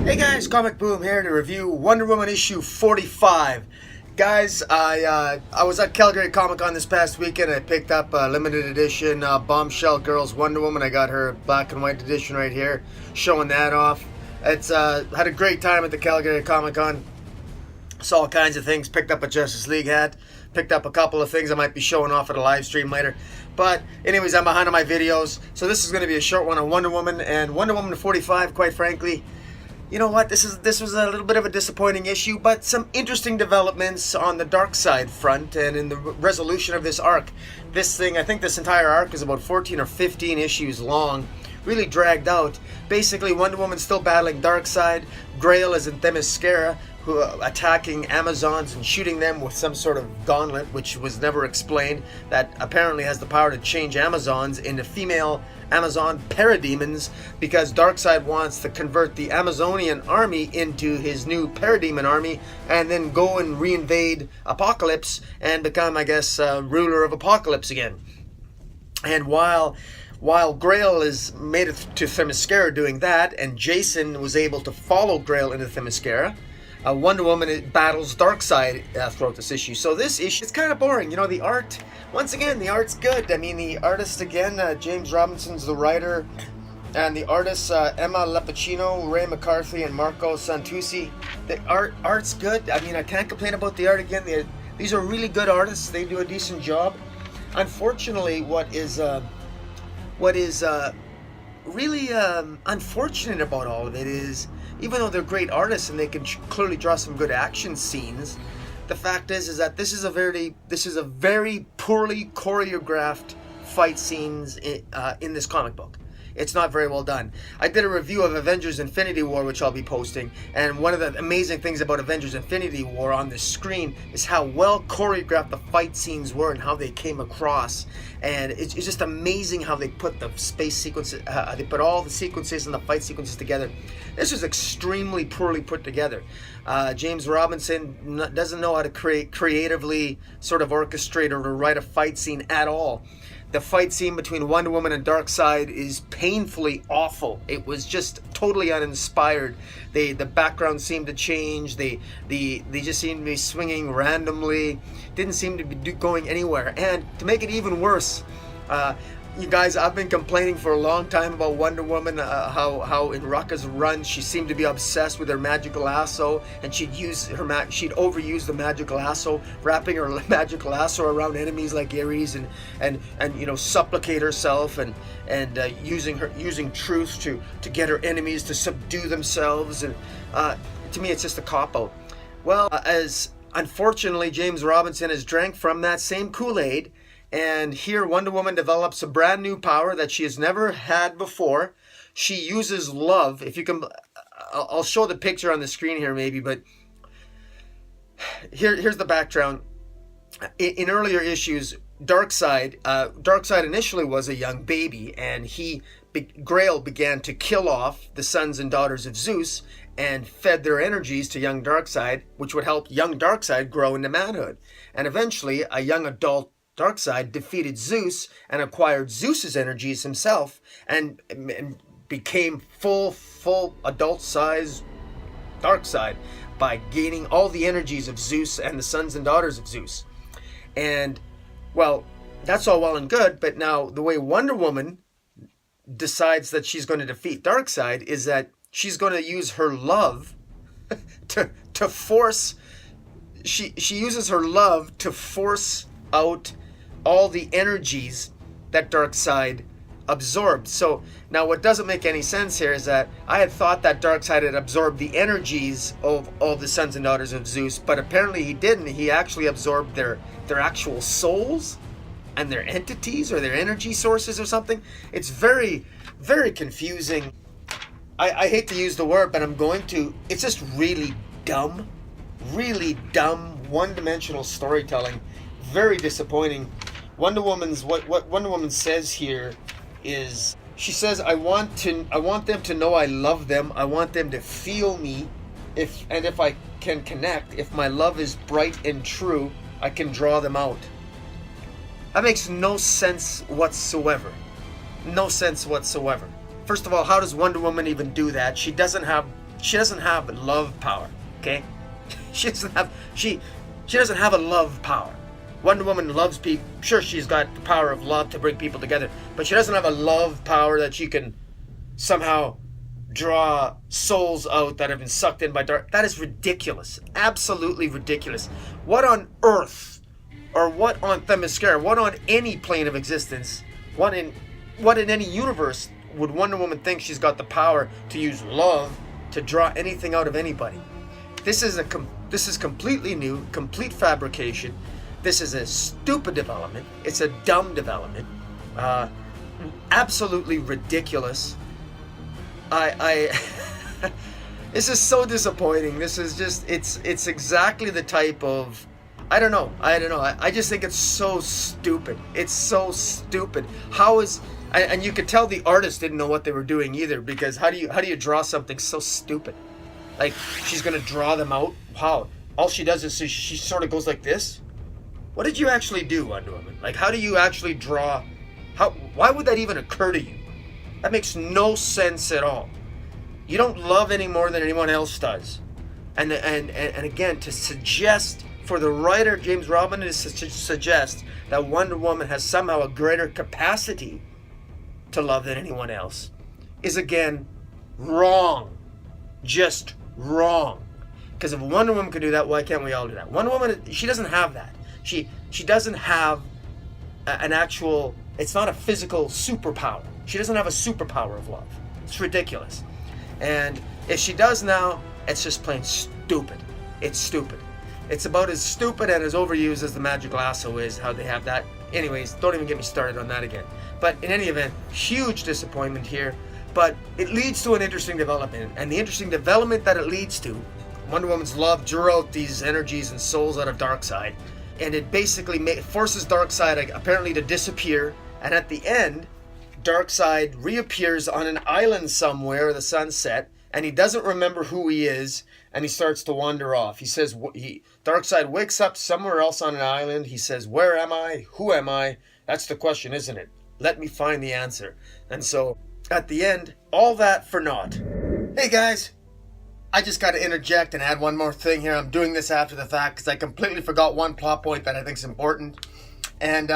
Hey guys, Comic Boom here to review Wonder Woman issue 45. Guys, I was at Calgary Comic Con this past weekend. I picked up a limited edition Bombshell Girls Wonder Woman. I got her black and white edition right here, showing that off. It's had a great time at the Calgary Comic Con. Saw all kinds of things. Picked up a Justice League hat. Picked up a couple of things I might be showing off at a live stream later. But anyways, I'm behind on my videos, so this is going to be a short one on Wonder Woman and Wonder Woman 45. Quite frankly, you know what? This was a little bit of a disappointing issue, but some interesting developments on the Darkseid front and in the resolution of this arc. This thing, I think this entire arc is about 14 or 15 issues long, really dragged out. Basically, Wonder Woman's still battling Darkseid. Grail is in Themyscira, who attacking Amazons and shooting them with some sort of gauntlet, which was never explained, that apparently has the power to change Amazons into female Amazon parademons, because Darkseid wants to convert the Amazonian army into his new parademon army and then go and reinvade Apocalypse and become, I guess, ruler of Apocalypse again. And while Grail is made it to Themyscira doing that, and Jason was able to follow Grail into Themyscira, Wonder Woman battles Darkseid throughout this issue. So this issue is kind of boring. You know, the art, once again, the art's good. I mean, the artist, again, James Robinson's the writer, and the artists, Emma Lepacino, Ray McCarthy, and Marco Santucci. The art's good. I mean, I can't complain about the art. Again, these are really good artists. They do a decent job. Unfortunately, what is really unfortunate about all of it is, even though they're great artists and they can clearly draw some good action scenes, the fact is that this is a very poorly choreographed fight scenes in this comic book. It's not very well done. I did a review of Avengers Infinity War, which I'll be posting, and one of the amazing things about Avengers Infinity War on the screen is how well choreographed the fight scenes were and how they came across. And it's just amazing how they put the space sequences, they put all the sequences and the fight sequences together. This was extremely poorly put together. James Robinson doesn't know how to creatively sort of orchestrate or to write a fight scene at all. The fight scene between Wonder Woman and Darkseid is painfully awful. It was just totally uninspired. The background seemed to change. They just seemed to be swinging randomly. Didn't seem to be going anywhere. And to make it even worse, you guys, I've been complaining for a long time about Wonder Woman, how in Rucka's run she seemed to be obsessed with her magical lasso, and she'd overuse the magical lasso, wrapping her magical lasso around enemies like Ares, and you know, supplicate herself and using truth to get her enemies to subdue themselves. And to me, it's just a cop-out. Well, as unfortunately James Robinson has drank from that same Kool-Aid. And here Wonder Woman develops a brand new power that she has never had before. She uses love. If you can, I'll show the picture on the screen here maybe, but here's the background. In earlier issues, Darkseid initially was a young baby, and Grail began to kill off the sons and daughters of Zeus and fed their energies to young Darkseid, which would help young Darkseid grow into manhood. And eventually, a young adult Darkseid defeated Zeus and acquired Zeus's energies himself and became full adult-sized Darkseid by gaining all the energies of Zeus and the sons and daughters of Zeus. And, well, that's all well and good, but now the way Wonder Woman decides that she's going to defeat Darkseid is that she's going to use her love to force... She uses her love to force out all the energies that Darkseid absorbed. So now what doesn't make any sense here is that I had thought that Darkseid had absorbed the energies of all the sons and daughters of Zeus, but apparently he didn't. He actually absorbed their actual souls and their entities or their energy sources or something. It's very, very confusing. I hate to use the word, but I'm going to. It's just really dumb, one-dimensional storytelling. Very disappointing. Wonder Woman's what Wonder Woman says here is, she says, I want them to know I love them. I want them to feel me. If I can connect, if my love is bright and true, I can draw them out. That makes no sense whatsoever. No sense whatsoever. First of all, how does Wonder Woman even do that? She doesn't have she doesn't have love power. Okay, she doesn't have a love power. Wonder Woman loves people. Sure, she's got the power of love to bring people together, but she doesn't have a love power that she can somehow draw souls out that have been sucked in by dark. That is ridiculous. Absolutely ridiculous. What on earth, or what on Themyscira, what on any plane of existence, what in any universe would Wonder Woman think she's got the power to use love to draw anything out of anybody? This is completely new, complete fabrication. This is a stupid development. It's a dumb development. Absolutely ridiculous. This is so disappointing. This is just, it's exactly the type of, I don't know. I just think it's so stupid. It's so stupid. And you could tell the artist didn't know what they were doing either, because how do you draw something so stupid? Like, she's gonna draw them out? How? All she does is she sort of goes like this? What did you actually do, Wonder Woman? Like, how do you actually draw? Why would that even occur to you? That makes no sense at all. You don't love any more than anyone else does. And again, to suggest, for the writer James Robin to suggest that Wonder Woman has somehow a greater capacity to love than anyone else is, again, wrong. Just wrong. Because if Wonder Woman could do that, why can't we all do that? Wonder Woman, she doesn't have that. She doesn't have an actual, it's not a physical superpower. She doesn't have a superpower of love. It's ridiculous. And if she does now, it's just plain stupid. It's stupid. It's about as stupid and as overused as the magic lasso is, how they have that. Anyways, don't even get me started on that again. But in any event, huge disappointment here. But it leads to an interesting development. And the interesting development that it leads to, Wonder Woman's love drew out these energies and souls out of Darkseid. And it basically forces Darkseid apparently to disappear. And at the end, Darkseid reappears on an island somewhere, the sunset, and he doesn't remember who he is, and he starts to wander off. He says, Darkseid wakes up somewhere else on an island. He says, where am I? Who am I? That's the question, isn't it? Let me find the answer. And so, at the end, all that for naught. Hey guys, I just got to interject and add one more thing here. I'm doing this after the fact because I completely forgot one plot point that I think is important. And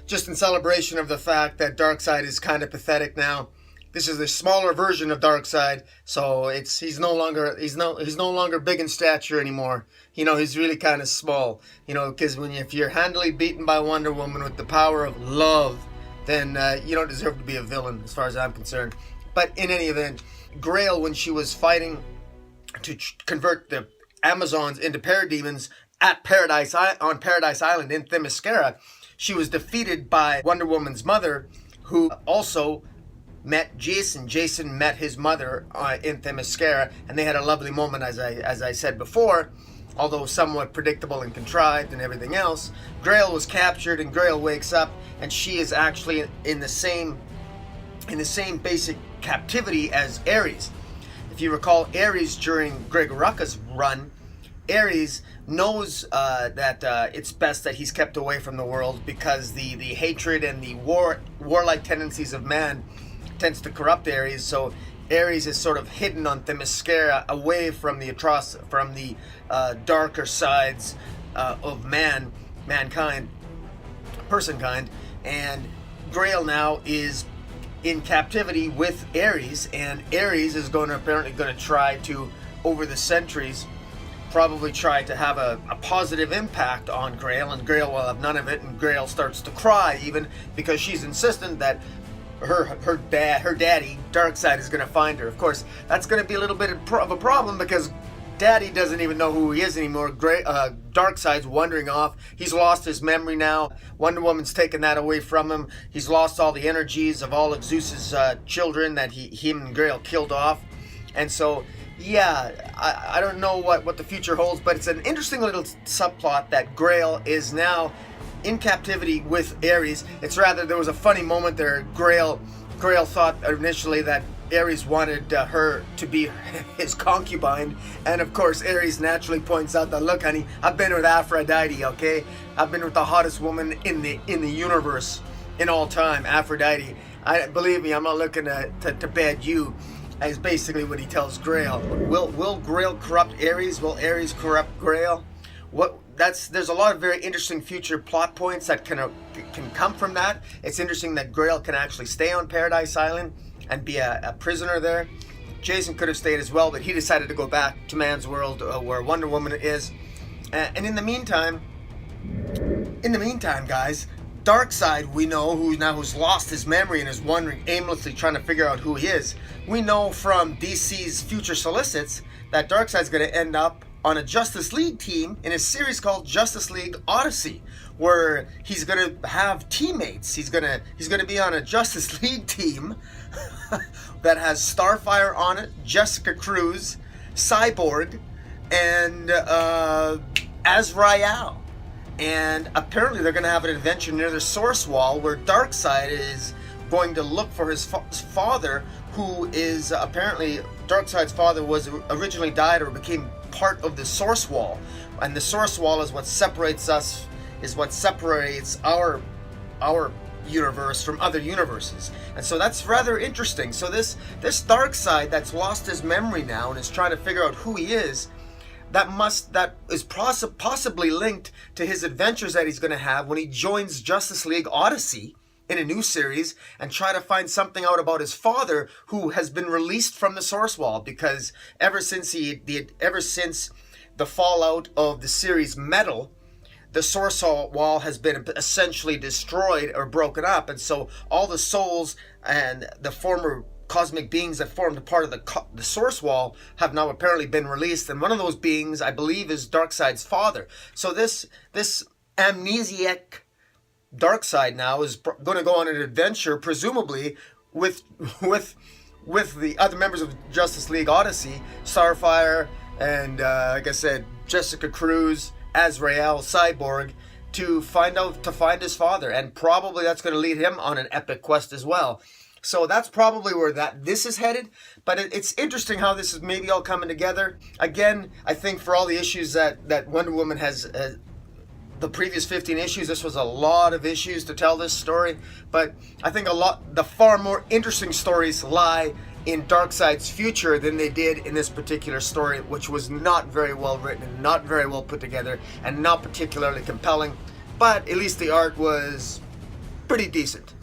just in celebration of the fact that Darkseid is kind of pathetic now. This is a smaller version of Darkseid, so he's no longer big in stature anymore. You know, he's really kind of small. You know, because if you're handily beaten by Wonder Woman with the power of love, then you don't deserve to be a villain, as far as I'm concerned. But in any event, Grail, when she was fighting to convert the Amazons into parademons on Paradise Island in Themyscira, she was defeated by Wonder Woman's mother, who also met Jason. Jason met his mother in Themyscira, and they had a lovely moment, as I said before, although somewhat predictable and contrived and everything else. Grail was captured, and Grail wakes up, and she is actually in the same basic captivity as Ares. If you recall, Ares during Greg Rucka's run, Ares knows that it's best that he's kept away from the world, because the hatred and the warlike tendencies of man tends to corrupt Ares. So Ares is sort of hidden on Themyscira, away from the darker sides of mankind, personkind. And Grail now is in captivity with Ares, and Ares is apparently going to try to, over the centuries, probably try to have a positive impact on Grail, and Grail will have none of it, and Grail starts to cry even because she's insistent that her daddy, Darkseid, is going to find her. Of course, that's going to be a little bit of a problem, because Daddy doesn't even know who he is anymore. Darkseid's wandering off. He's lost his memory now. Wonder Woman's taken that away from him. He's lost all the energies of all of Zeus's children that him and Grail killed off. And so, yeah, I don't know what the future holds, but it's an interesting little subplot that Grail is now in captivity with Ares. It's rather, there was a funny moment there. Grail thought initially that Ares wanted her to be his concubine, and of course Ares naturally points out that, look honey, I've been with Aphrodite, okay? I've been with the hottest woman in the universe in all time, Aphrodite. Believe me, I'm not looking to bed you. is basically what he tells Grail. Will Grail corrupt Ares? Will Ares corrupt Grail? There's a lot of very interesting future plot points that can come from that. It's interesting that Grail can actually stay on Paradise Island and be a prisoner there. Jason could have stayed as well, but he decided to go back to Man's World, where Wonder Woman is. And in the meantime, guys, Darkseid, we know, who's lost his memory and is wandering aimlessly trying to figure out who he is. We know from DC's future solicits that Darkseid's going to end up on a Justice League team in a series called Justice League Odyssey, where he's going to have teammates. He's going to be on a Justice League team that has Starfire on it, Jessica Cruz, Cyborg, and Azrael. And apparently they're going to have an adventure near the Source Wall where Darkseid is going to look for his father, who is apparently Darkseid's father was originally died or became part of the Source Wall, and the Source Wall is what separates our universe from other universes. And so that's rather interesting. So this Darkseid that's lost his memory now and is trying to figure out who he is, that is possibly linked to his adventures that he's going to have when he joins Justice League Odyssey in a new series and try to find something out about his father, who has been released from the Source Wall, because ever since the fallout of the series Metal, the Source Wall has been essentially destroyed or broken up, and so all the souls and the former cosmic beings that formed a part of the Source Wall have now apparently been released, and one of those beings, I believe, is Darkseid's father. So this amnesiac Darkseid now is going to go on an adventure, presumably with the other members of Justice League Odyssey, Starfire, and like I said, Jessica Cruz, Azrael, Cyborg, to find his father, and probably that's going to lead him on an epic quest as well. So that's probably where this is headed. But it's interesting how this is maybe all coming together. Again, I think for all the issues that Wonder Woman has, the previous 15 issues, this was a lot of issues to tell this story. But I think the far more interesting stories lie in Darkseid's future than they did in this particular story, which was not very well written and not very well put together and not particularly compelling. But at least the art was pretty decent.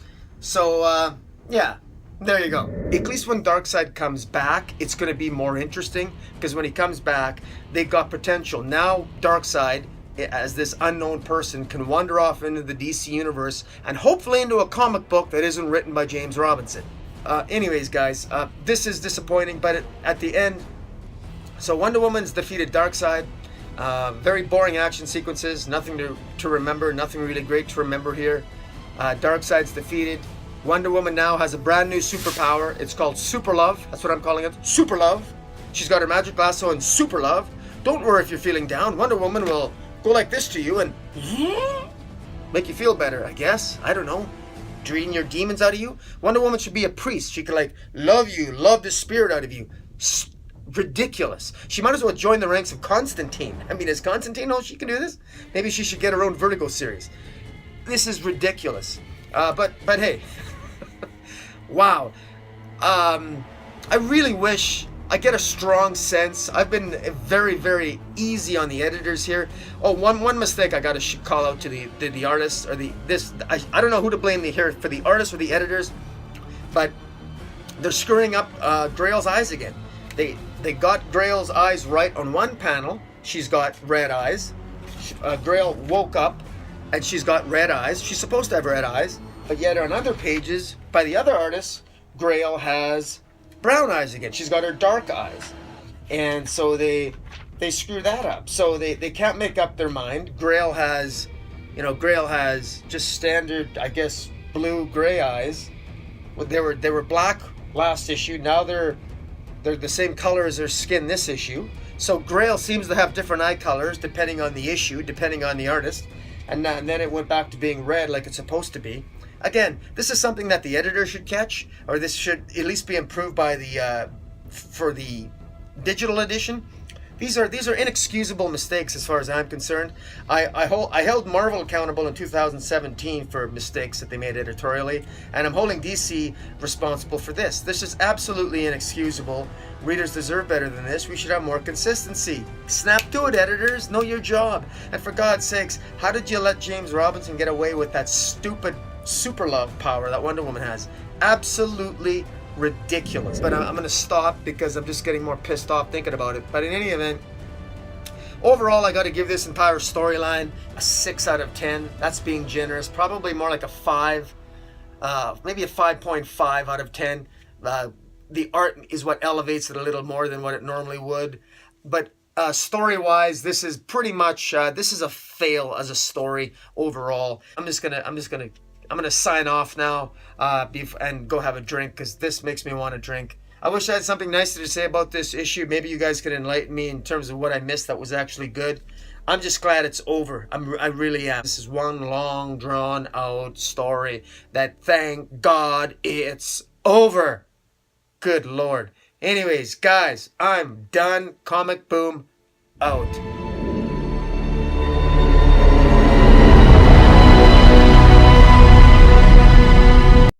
So, yeah, there you go. At least when Darkseid comes back, it's going to be more interesting, because when he comes back, they've got potential. Now Darkseid, as this unknown person, can wander off into the DC universe and hopefully into a comic book that isn't written by James Robinson. Anyways, guys, this is disappointing, but at the end, so Wonder Woman's defeated Darkseid. Very boring action sequences, nothing to remember, nothing really great to remember here. Darkseid's defeated. Wonder Woman now has a brand new superpower. It's called Super Love. That's what I'm calling it. Super Love. She's got her magic lasso and Super Love. Don't worry if you're feeling down. Wonder Woman will go like this to you and make you feel better, I guess. I don't know. Drain your demons out of you. Wonder Woman should be a priest. She could love you, love the spirit out of you. Ridiculous. She might as well join the ranks of Constantine. I mean, is Constantine know she can do this? Maybe she should get her own Vertigo series. This is ridiculous. But hey. Wow. I really wish I get a strong sense. I've been very, very easy on the editors here. Oh, one mistake I got to call out to the artists, or I don't know who to blame here, for the artists or the editors, but they're screwing up Grail's eyes again. They got Grail's eyes right on one panel. She's got red eyes. Grail woke up and she's got red eyes. She's supposed to have red eyes. But yet on other pages, by the other artists, Grail has brown eyes again. She's got her dark eyes. And so they screw that up. So they can't make up their mind. Grail has just standard, I guess, blue-gray eyes. Well, they were black last issue. Now they're the same color as their skin this issue. So Grail seems to have different eye colors depending on the issue, depending on the artist. And then it went back to being red like it's supposed to be. Again, this is something that the editor should catch, or this should at least be improved by for the digital edition. These are inexcusable mistakes as far as I'm concerned. I held Marvel accountable in 2017 for mistakes that they made editorially, and I'm holding DC responsible for this. This is absolutely inexcusable. Readers deserve better than this. We should have more consistency. Snap to it, editors. Know your job. And for God's sakes, how did you let James Robinson get away with that stupid super love power that Wonder Woman has? Absolutely ridiculous. But I'm going to stop because I'm just getting more pissed off thinking about it. But in any event, overall, I got to give this entire storyline a 6 out of 10. That's being generous. Probably more like a 5, maybe a 5.5 out of 10. The art is what elevates it a little more than what it normally would. But story-wise, this is pretty much this is a fail as a story overall. I'm gonna sign off now and go have a drink because this makes me want to drink. I wish I had something nicer to say about this issue. Maybe you guys could enlighten me in terms of what I missed that was actually good. I'm just glad it's over. I really am. This is one long, drawn-out story that, thank God, it's over. Good Lord. Anyways, guys, I'm done. Comic Boom out.